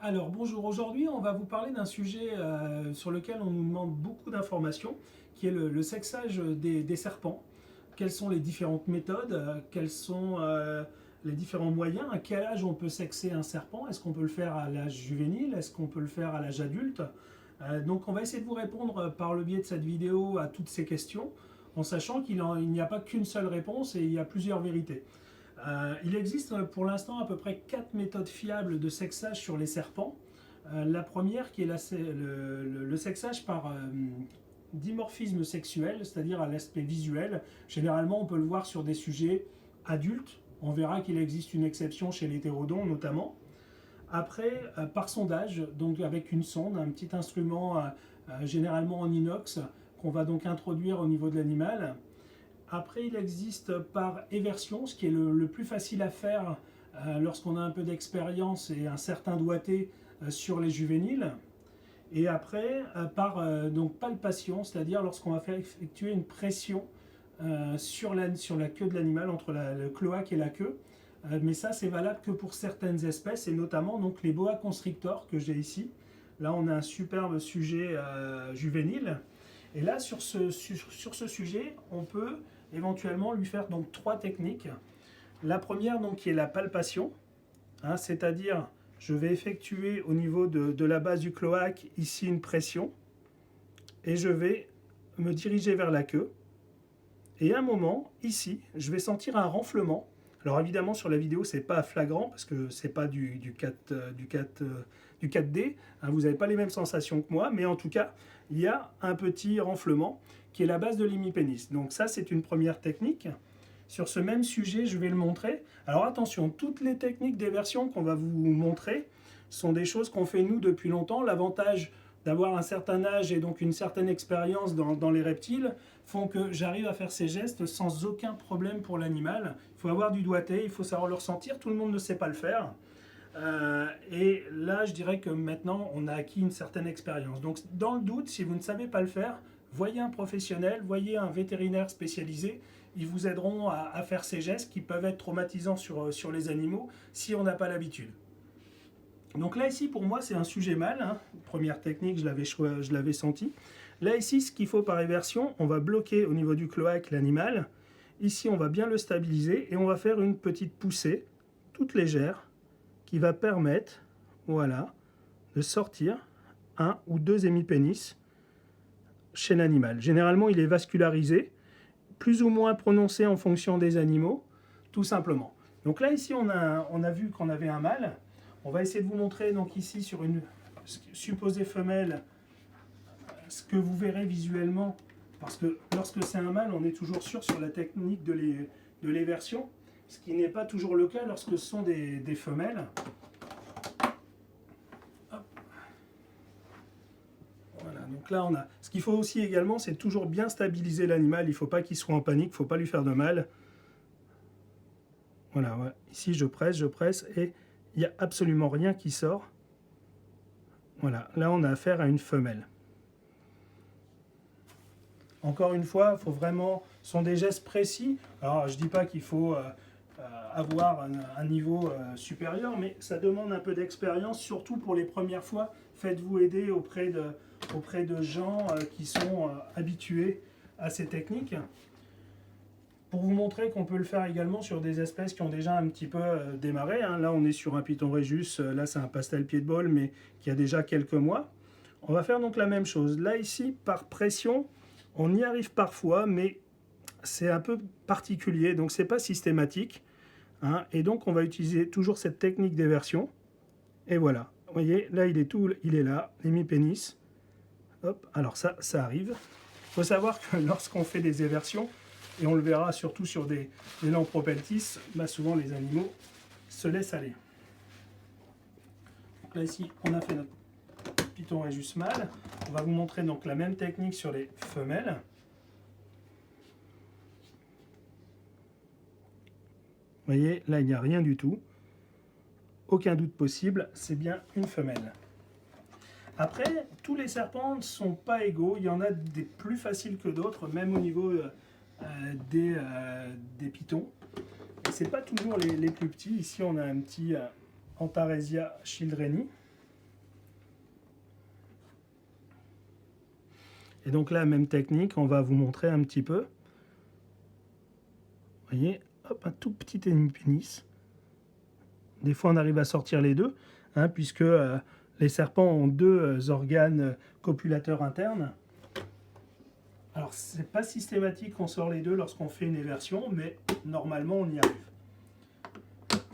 Alors bonjour, aujourd'hui on va vous parler d'un sujet sur lequel on nous demande beaucoup d'informations, qui est le sexage des serpents. Quelles sont les différentes méthodes, quels sont les différents moyens, à quel âge on peut sexer un serpent, est-ce qu'on peut le faire à l'âge juvénile, est-ce qu'on peut le faire à l'âge adulte. Donc on va essayer de vous répondre par le biais de cette vidéo à toutes ces questions, en sachant qu'il n'y a pas qu'une seule réponse et il y a plusieurs vérités. Il existe pour l'instant à peu près 4 méthodes fiables de sexage sur les serpents. La première qui est le sexage par dimorphisme sexuel, c'est-à-dire à l'aspect visuel. Généralement, on peut le voir sur des sujets adultes. On verra qu'il existe une exception chez l'hétérodon notamment. Après, par sondage, donc avec une sonde, un petit instrument généralement en inox qu'on va donc introduire au niveau de l'animal. Après, il existe par éversion, ce qui est le plus facile à faire lorsqu'on a un peu d'expérience et un certain doigté sur les juvéniles. Et après, par donc palpation, c'est-à-dire lorsqu'on va faire effectuer une pression sur la queue de l'animal, entre le cloaque et la queue. Mais ça, c'est valable que pour certaines espèces, et notamment donc, les boa constrictors que j'ai ici. Là, on a un superbe sujet juvénile. Et là, sur ce sujet, on peut éventuellement lui faire donc 3 techniques. La première, donc, qui est la palpation, hein, c'est-à-dire je vais effectuer au niveau de la base du cloaque ici une pression et je vais me diriger vers la queue. Et à un moment, ici, je vais sentir un renflement. Alors évidemment, sur la vidéo, c'est pas flagrant parce que c'est pas du 4D. Hein, vous n'avez pas les mêmes sensations que moi, mais en tout cas, il y a un petit renflement qui est la base de l'hémipénis. Donc ça, c'est une première technique. Sur ce même sujet, je vais le montrer. Alors attention, toutes les techniques d'éversion qu'on va vous montrer sont des choses qu'on fait nous depuis longtemps. L'avantage d'avoir un certain âge et donc une certaine expérience dans les reptiles font que j'arrive à faire ces gestes sans aucun problème pour l'animal. Il faut avoir du doigté, il faut savoir le ressentir, tout le monde ne sait pas le faire. Et là, je dirais que maintenant, on a acquis une certaine expérience. Donc, dans le doute, si vous ne savez pas le faire, voyez un professionnel, voyez un vétérinaire spécialisé. Ils vous aideront à faire ces gestes qui peuvent être traumatisants sur les animaux si on n'a pas l'habitude. Donc là, ici, pour moi, c'est un sujet mâle. Hein. Première technique, je l'avais senti. Là, ici, ce qu'il faut par éversion, on va bloquer au niveau du cloaque l'animal. Ici, on va bien le stabiliser et on va faire une petite poussée, toute légère, qui va permettre, voilà, de sortir un ou deux hémipénis chez l'animal. Généralement, il est vascularisé, plus ou moins prononcé en fonction des animaux, tout simplement. Donc là, ici, on a vu qu'on avait un mâle. On va essayer de vous montrer donc ici sur une supposée femelle ce que vous verrez visuellement, parce que lorsque c'est un mâle, on est toujours sûr sur la technique de l'éversion, ce qui n'est pas toujours le cas lorsque ce sont des femelles. Hop. Voilà, donc là on a. Ce qu'il faut aussi également, c'est toujours bien stabiliser l'animal. Il ne faut pas qu'il soit en panique, il ne faut pas lui faire de mal. Voilà, ouais. Ici je presse et il n'y a absolument rien qui sort. Voilà, là on a affaire à une femelle. Encore une fois, il faut vraiment, ce sont des gestes précis. Alors je ne dis pas qu'il faut avoir un niveau supérieur, mais ça demande un peu d'expérience, surtout pour les premières fois. Faites-vous aider auprès de gens qui sont habitués à ces techniques. Pour vous montrer qu'on peut le faire également sur des espèces qui ont déjà un petit peu démarré. Hein. Là, on est sur un Python Rhésus. Là, c'est un pastel pied de bol, mais qui a déjà quelques mois. On va faire donc la même chose. Là, ici, par pression, on y arrive parfois, mais c'est un peu particulier, donc c'est pas systématique. Hein. Et donc, on va utiliser toujours cette technique d'éversion. Et voilà. Vous voyez, là, il est là, l'hémipénis. Hop, alors ça arrive. Il faut savoir que lorsqu'on fait des éversions, et on le verra surtout sur des lampropeltis, bah souvent les animaux se laissent aller. Donc là ici, on a fait notre Python Rhésus mâle. On va vous montrer donc la même technique sur les femelles. Vous voyez, là il n'y a rien du tout. Aucun doute possible, c'est bien une femelle. Après, tous les serpents ne sont pas égaux. Il y en a des plus faciles que d'autres, même au niveau des pitons. Ce n'est pas toujours les plus petits. Ici, on a un petit Antaresia childreni. Et donc là, même technique, on va vous montrer un petit peu. Vous voyez, hop, un tout petit hémipénis. Des fois, on arrive à sortir les deux, hein, puisque les serpents ont deux organes copulateurs internes. Alors, c'est pas systématique qu'on sort les deux lorsqu'on fait une éversion, mais normalement, on y arrive.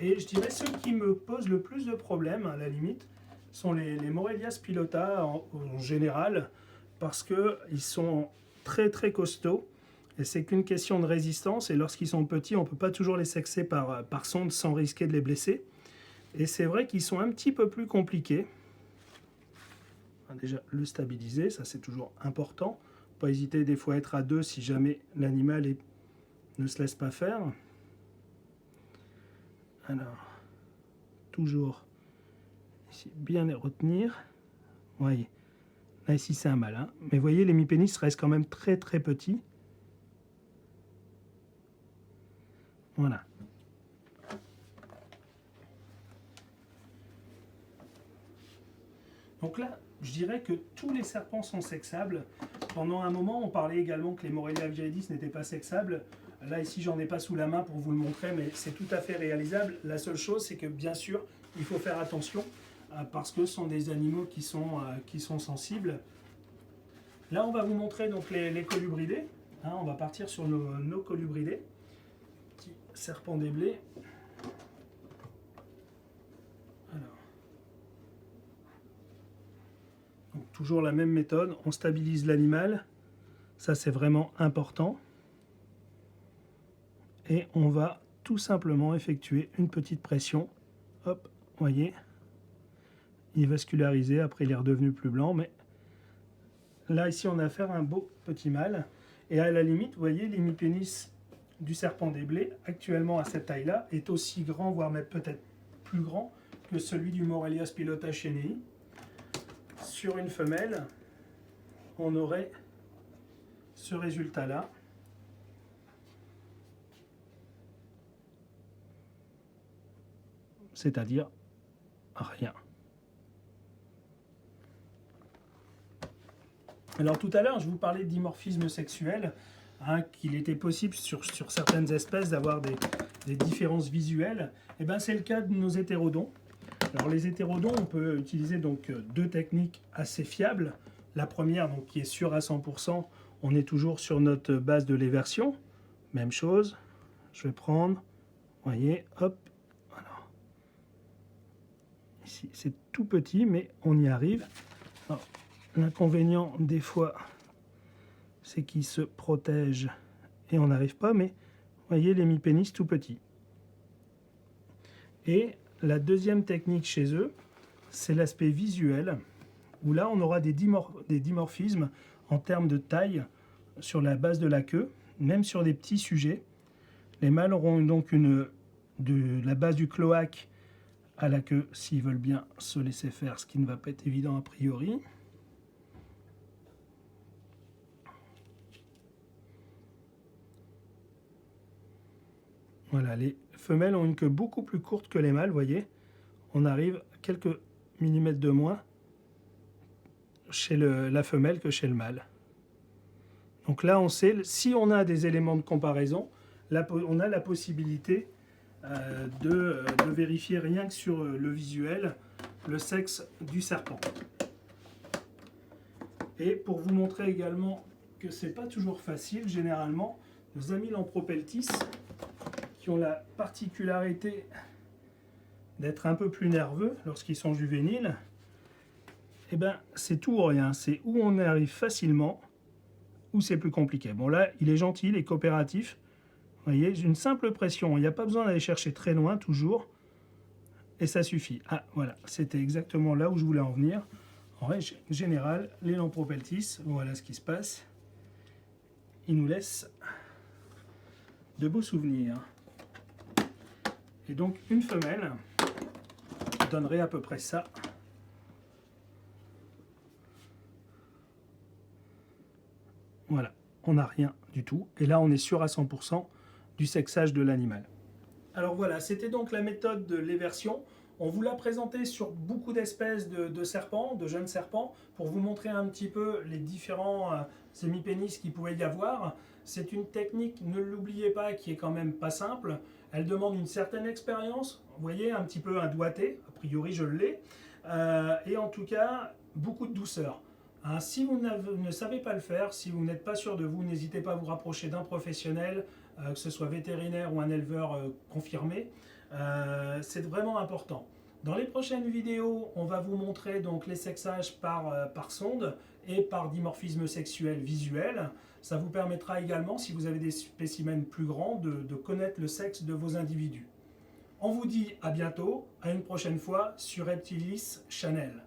Et je dirais, ceux qui me posent le plus de problèmes, à la limite, sont les Morelia spilota en général, parce qu'ils sont très très costauds, et c'est qu'une question de résistance, et lorsqu'ils sont petits, on ne peut pas toujours les sexer par sonde sans risquer de les blesser. Et c'est vrai qu'ils sont un petit peu plus compliqués. Déjà, le stabiliser, ça c'est toujours important. Pas hésiter des fois à être à deux si jamais l'animal ne se laisse pas faire. Alors, toujours ici, bien les retenir. Voyez, là ici c'est un mâle, hein. Mais voyez, l'hémipénis reste quand même très très petit. Voilà. Donc là, je dirais que tous les serpents sont sexables. Pendant un moment, on parlait également que les Morelia viridis n'étaient pas sexables. Là, ici, j'en ai pas sous la main pour vous le montrer, mais c'est tout à fait réalisable. La seule chose, c'est que bien sûr, il faut faire attention parce que ce sont des animaux qui sont sensibles. Là, on va vous montrer donc les colubridés. Hein, on va partir sur nos colubridés. Petit serpent des blés. Alors. Donc, toujours la même méthode, on stabilise l'animal. Ça, c'est vraiment important. Et on va tout simplement effectuer une petite pression. Hop, voyez, il est vascularisé, après il est redevenu plus blanc, mais là ici on a affaire à un beau petit mâle. Et à la limite, vous voyez, l'hémipénis du serpent des blés, actuellement à cette taille-là, est aussi grand, voire même peut-être plus grand que celui du Morelia spilota chenei. Sur une femelle, on aurait ce résultat-là. C'est-à-dire rien. Alors tout à l'heure, je vous parlais de dimorphisme sexuel, hein, qu'il était possible sur certaines espèces d'avoir des différences visuelles. Et ben c'est le cas de nos hétérodons. Alors les hétérodons, on peut utiliser donc deux techniques assez fiables. La première, donc, qui est sûre à 100%, on est toujours sur notre base de l'éversion. Même chose, je vais prendre, vous voyez, hop. Ici, c'est tout petit, mais on y arrive. L'inconvénient, des fois, c'est qu'il se protège et on n'arrive pas, mais vous voyez l'hémipénis tout petit. Et la deuxième technique chez eux, c'est l'aspect visuel, où là, on aura des dimorphismes en termes de taille sur la base de la queue, même sur des petits sujets. Les mâles auront donc de la base du cloaque à la queue s'ils veulent bien se laisser faire, ce qui ne va pas être évident a priori. Voilà, les femelles ont une queue beaucoup plus courte que les mâles, vous voyez. On arrive à quelques millimètres de moins chez la femelle que chez le mâle. Donc là, on sait, si on a des éléments de comparaison, on a la possibilité de vérifier rien que sur le visuel le sexe du serpent. Et pour vous montrer également que c'est pas toujours facile, généralement nos amis Lampropeltis, qui ont la particularité d'être un peu plus nerveux lorsqu'ils sont juvéniles, et ben c'est tout ou rien, c'est où on arrive facilement ou c'est plus compliqué. Bon là, il est gentil, il est coopératif. Vous voyez, une simple pression, il n'y a pas besoin d'aller chercher très loin, toujours, et ça suffit. Ah, voilà, c'était exactement là où je voulais en venir. En règle générale, les Lampropeltis, voilà ce qui se passe. Ils nous laissent de beaux souvenirs. Et donc, une femelle donnerait à peu près ça. Voilà, on n'a rien du tout. Et là, on est sûr à 100% du sexage de l'animal. Alors voilà, c'était donc la méthode de l'éversion. On vous l'a présenté sur beaucoup d'espèces de serpents, de jeunes serpents, pour vous montrer un petit peu les différents hémipénis qu'il pouvait y avoir. C'est une technique, ne l'oubliez pas, qui est quand même pas simple. Elle demande une certaine expérience, vous voyez, un petit peu un doigté, a priori je l'ai, et en tout cas, beaucoup de douceur. Hein, si vous ne savez pas le faire, si vous n'êtes pas sûr de vous, n'hésitez pas à vous rapprocher d'un professionnel, que ce soit vétérinaire ou un éleveur confirmé. C'est vraiment important. Dans les prochaines vidéos, on va vous montrer donc les sexages par sonde et par dimorphisme sexuel visuel. Ça vous permettra également, si vous avez des spécimens plus grands, de connaître le sexe de vos individus. On vous dit à bientôt, à une prochaine fois sur Reptilis Channel.